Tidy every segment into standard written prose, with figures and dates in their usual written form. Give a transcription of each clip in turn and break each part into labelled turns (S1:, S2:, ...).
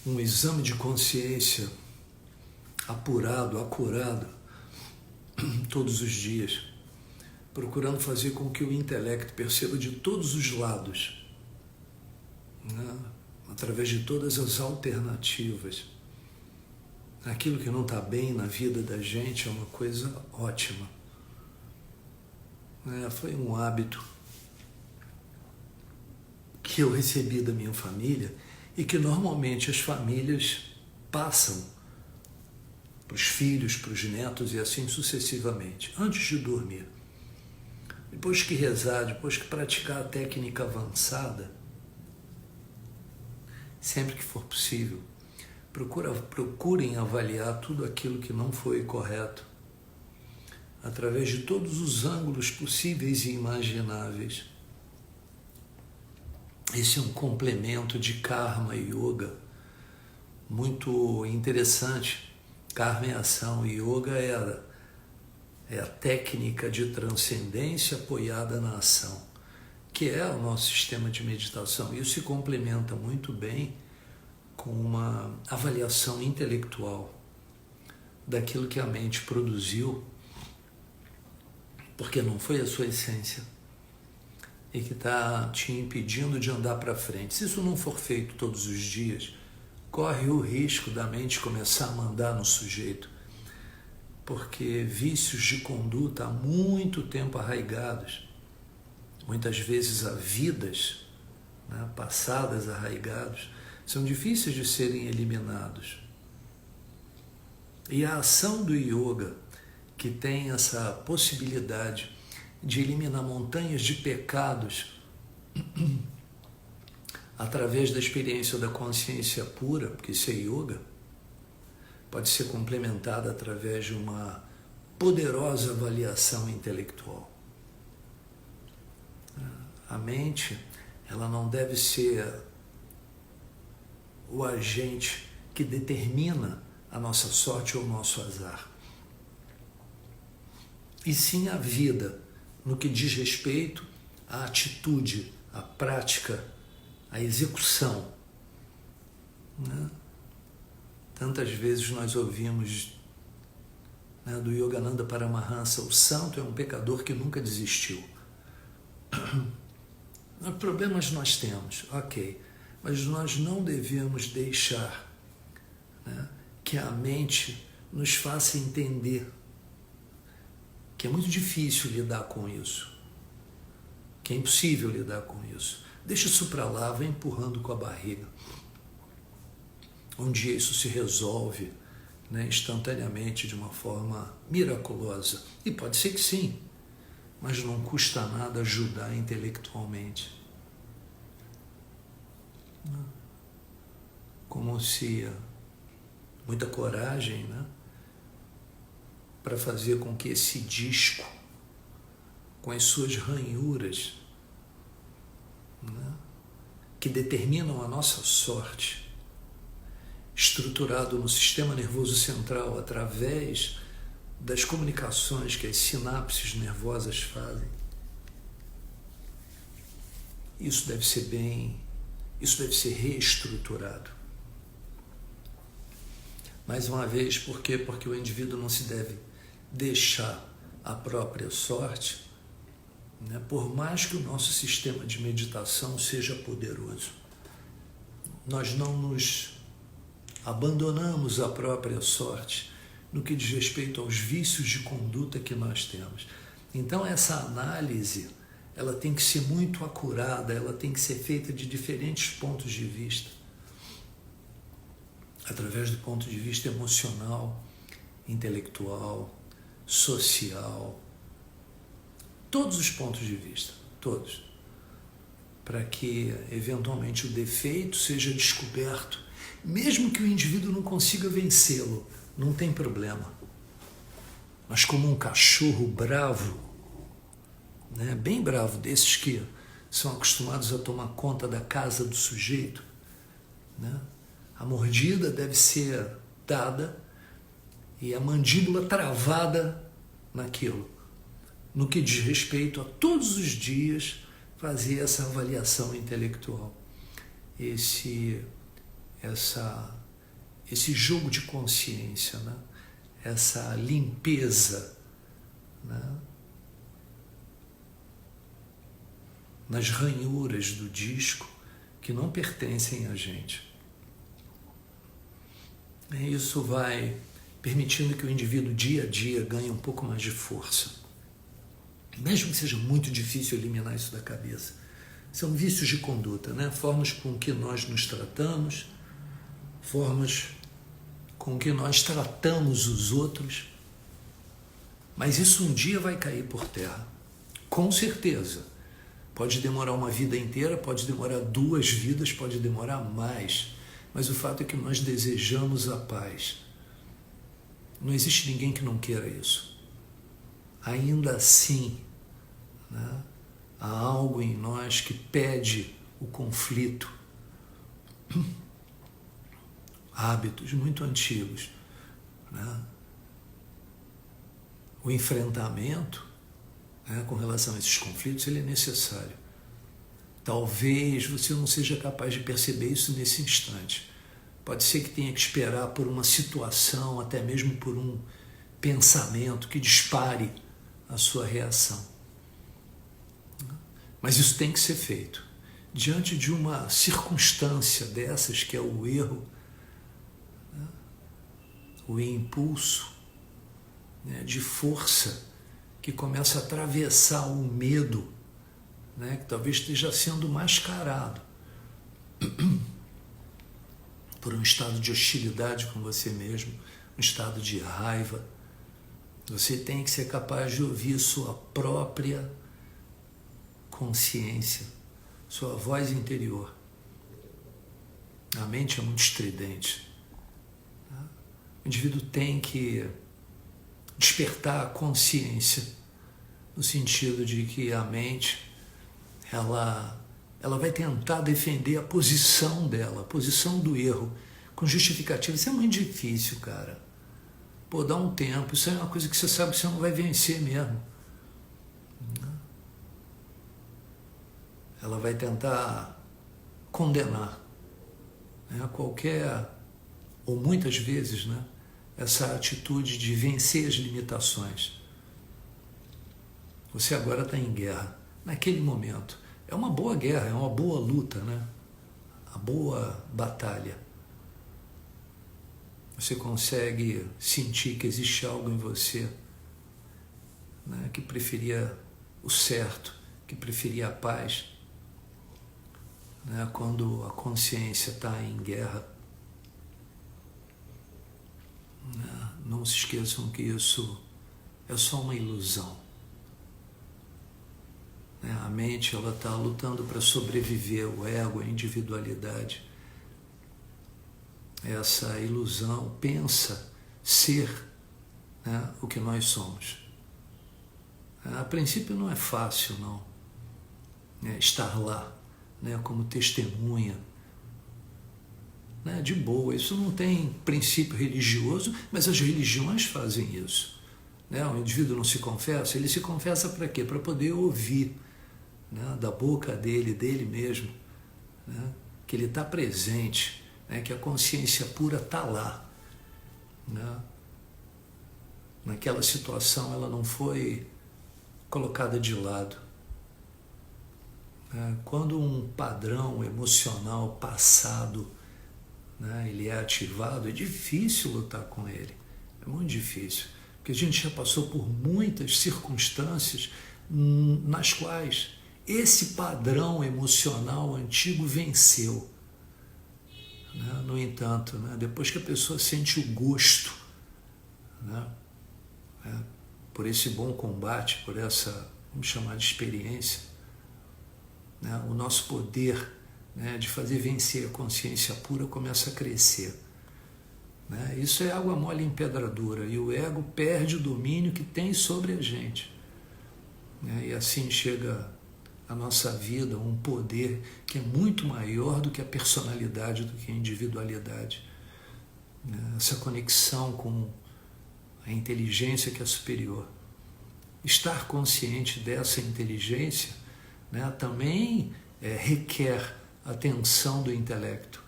S1: um exame de consciência apurado, acurado, todos os dias, procurando fazer com que o intelecto perceba de todos os lados, né? Através de todas as alternativas. Aquilo que não está bem na vida da gente é uma coisa ótima. Foi um hábito que eu recebi da minha família e que normalmente as famílias passam para os filhos, para os netos e assim sucessivamente, antes de dormir. Depois que rezar, depois que praticar a técnica avançada, sempre que for possível, procurem avaliar tudo aquilo que não foi correto, através de todos os ângulos possíveis e imagináveis. Esse é um complemento de Karma Yoga muito interessante. Karma é ação e Yoga é a técnica de transcendência apoiada na ação, que é o nosso sistema de meditação. Isso se complementa muito bem com uma avaliação intelectual daquilo que a mente produziu, porque não foi a sua essência e que está te impedindo de andar para frente. Se isso não for feito todos os dias, corre o risco da mente começar a mandar no sujeito, porque vícios de conduta há muito tempo arraigados, muitas vezes há vidas, né, passadas arraigados, são difíceis de serem eliminados. E a ação do yoga, que tem essa possibilidade de eliminar montanhas de pecados através da experiência da consciência pura, porque isso é yoga, pode ser complementada através de uma poderosa avaliação intelectual. A mente, ela não deve ser o agente que determina a nossa sorte ou o nosso azar, e sim a vida, no que diz respeito à atitude, à prática, à execução, né? Tantas vezes nós ouvimos, né, do Yogananda Paramahansa: o santo é um pecador que nunca desistiu. Problemas nós temos, ok, mas nós não devemos deixar, né, que a mente nos faça entender que é muito difícil lidar com isso, que é impossível lidar com isso. Deixa isso para lá, vai empurrando com a barriga. Um dia isso se resolve, né, instantaneamente, de uma forma miraculosa. E pode ser que sim, mas não custa nada ajudar intelectualmente. Como se muita coragem, né, para fazer com que esse disco, com as suas ranhuras, né, que determinam a nossa sorte, estruturado no sistema nervoso central através das comunicações que as sinapses nervosas fazem, isso deve ser reestruturado. Mais uma vez, por quê? Porque o indivíduo não se deve deixar a própria sorte, né, por mais que o nosso sistema de meditação seja poderoso. Nós não nos abandonamos à própria sorte no que diz respeito aos vícios de conduta que nós temos. Então essa análise, ela tem que ser muito acurada, ela tem que ser feita de diferentes pontos de vista, através do ponto de vista emocional, intelectual, social, todos os pontos de vista, todos, para que eventualmente o defeito seja descoberto, mesmo que o indivíduo não consiga vencê-lo, não tem problema. Mas como um cachorro bravo, né, bem bravo, desses que são acostumados a tomar conta da casa do sujeito, né, a mordida deve ser dada e a mandíbula travada naquilo, no que diz respeito a todos os dias fazer essa avaliação intelectual, esse esse jogo de consciência, né? Essa limpeza, né? Nas ranhuras do disco que não pertencem a gente. E isso vai permitindo que o indivíduo dia a dia ganhe um pouco mais de força. Mesmo que seja muito difícil eliminar isso da cabeça. São vícios de conduta, né? Formas com que nós nos tratamos, formas com que nós tratamos os outros. Mas isso um dia vai cair por terra, com certeza. Pode demorar uma vida inteira, pode demorar 2 vidas, pode demorar mais. Mas o fato é que nós desejamos a paz. Não existe ninguém que não queira isso. Ainda assim, né, há algo em nós que pede o conflito. Hábitos muito antigos, né? O enfrentamento, né, com relação a esses conflitos, ele é necessário. Talvez você não seja capaz de perceber isso nesse instante. Pode ser que tenha que esperar por uma situação, até mesmo por um pensamento que dispare a sua reação. Mas isso tem que ser feito. Diante de uma circunstância dessas, que é o erro, né, o impulso, né, de força que começa a atravessar o medo, né, que talvez esteja sendo mascarado por um estado de hostilidade com você mesmo, um estado de raiva. Você tem que ser capaz de ouvir sua própria consciência, sua voz interior. A mente é muito estridente. O indivíduo tem que despertar a consciência, no sentido de que a mente ela vai tentar defender a posição dela, a posição do erro, com justificativa. Isso é muito difícil, cara. Pô, dá um tempo, isso é uma coisa que você sabe que você não vai vencer mesmo. Ela vai tentar condenar, né, qualquer, ou muitas vezes, né, essa atitude de vencer as limitações. Você agora está em guerra, naquele momento. É uma boa guerra, é uma boa luta, né? A boa batalha. Você consegue sentir que existe algo em você, né, que preferia o certo, que preferia a paz. Né, quando a consciência está em guerra. Né, não se esqueçam que isso é só uma ilusão. Né, a mente está lutando para sobreviver, o ego, a individualidade. Essa ilusão pensa ser, né, o que nós somos. A princípio não é fácil, não, né, estar lá, né, como testemunha, né, de boa. Isso não tem princípio religioso, mas as religiões fazem isso. Né? O indivíduo não se confessa, ele se confessa para quê? Para poder ouvir, né, da boca dele mesmo, né, que ele está presente, né, que a consciência pura está lá. Né? Naquela situação ela não foi colocada de lado. Quando um padrão emocional passado, né, ele é ativado, é difícil lutar com ele, é muito difícil, porque a gente já passou por muitas circunstâncias nas quais esse padrão emocional antigo venceu. Né? No entanto, né, depois que a pessoa sente o gosto, né, por esse bom combate, por essa, vamos chamar de experiência, né, o nosso poder, né, de fazer vencer a consciência pura começa a crescer. Né? Isso é água mole em pedra dura, e o ego perde o domínio que tem sobre a gente. Né? E assim chega a nossa vida um poder que é muito maior do que a personalidade, do que a individualidade. Né? Essa conexão com a inteligência que é superior. Estar consciente dessa inteligência, né, também requer atenção do intelecto.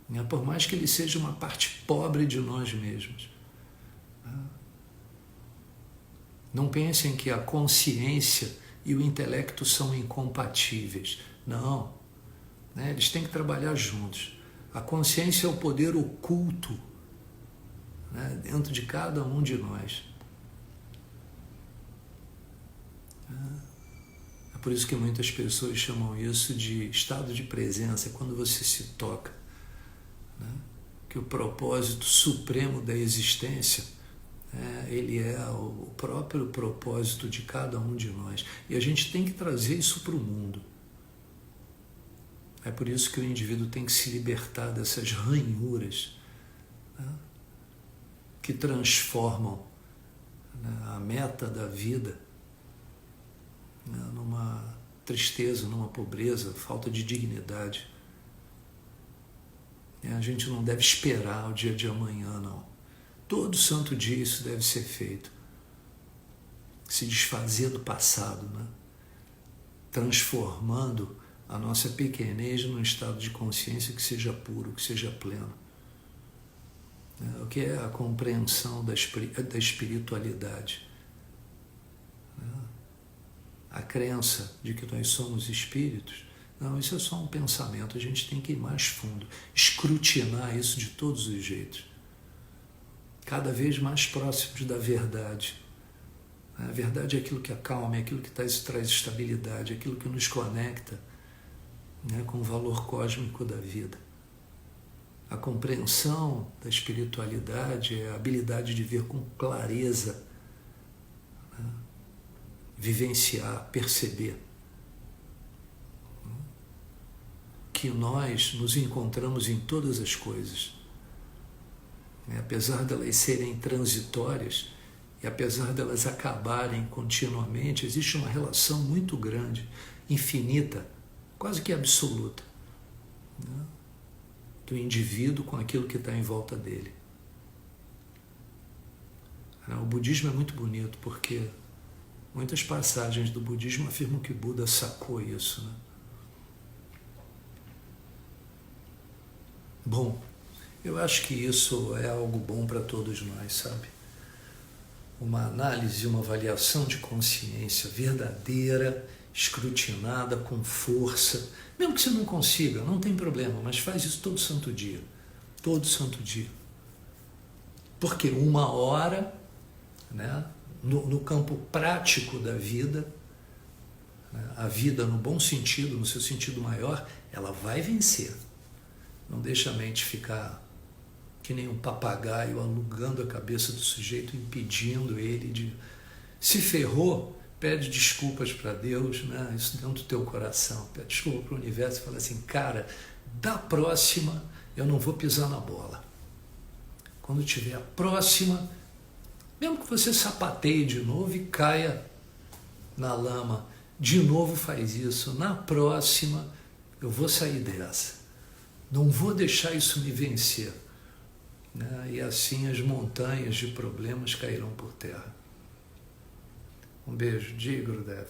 S1: né? Por mais que ele seja uma parte pobre de nós mesmos. Não pensem que a consciência e o intelecto são incompatíveis. Não. Né? Eles têm que trabalhar juntos. A consciência é o poder oculto, né, dentro de cada um de nós. É por isso que muitas pessoas chamam isso de estado de presença, quando você se toca, né, que o propósito supremo da existência, ele é o próprio propósito de cada um de nós. E a gente tem que trazer isso para o mundo. É por isso que o indivíduo tem que se libertar dessas ranhuras, né, que transformam, né, a meta da vida, né, numa tristeza, numa pobreza, falta de dignidade. A gente não deve esperar o dia de amanhã, não. Todo santo dia isso deve ser feito. Se desfazer do passado, né? Transformando a nossa pequenez num estado de consciência que seja puro, que seja pleno. O que é a compreensão da espiritualidade? A crença de que nós somos espíritos? Não, isso é só um pensamento. A gente tem que ir mais fundo, escrutinar isso de todos os jeitos. Cada vez mais próximos da verdade. A verdade é aquilo que acalma, é aquilo que traz estabilidade, é aquilo que nos conecta, né, com o valor cósmico da vida. A compreensão da espiritualidade é a habilidade de ver com clareza, né, vivenciar, perceber que nós nos encontramos em todas as coisas. Apesar delas serem transitórias e apesar delas acabarem continuamente, existe uma relação muito grande, infinita, quase que absoluta, né, do indivíduo com aquilo que está em volta dele. O budismo é muito bonito porque muitas passagens do budismo afirmam que Buda sacou isso, né? Bom, eu acho que isso é algo bom para todos nós, sabe? Uma análise, uma avaliação de consciência verdadeira, escrutinada, com força. Mesmo que você não consiga, não tem problema, mas faz isso todo santo dia. Todo santo dia. Porque uma hora, né, no campo prático da vida, né, a vida no bom sentido, no seu sentido maior, ela vai vencer. Não deixa a mente ficar que nem um papagaio alugando a cabeça do sujeito, impedindo ele de... Se ferrou, pede desculpas para Deus, né? Isso dentro do teu coração. Pede desculpa para o universo e fala assim, cara, da próxima eu não vou pisar na bola. Quando tiver a próxima, mesmo que você sapateie de novo e caia na lama, de novo faz isso. Na próxima eu vou sair dessa. Não vou deixar isso me vencer. E assim as montanhas de problemas cairão por terra. Um beijo de Gurudev.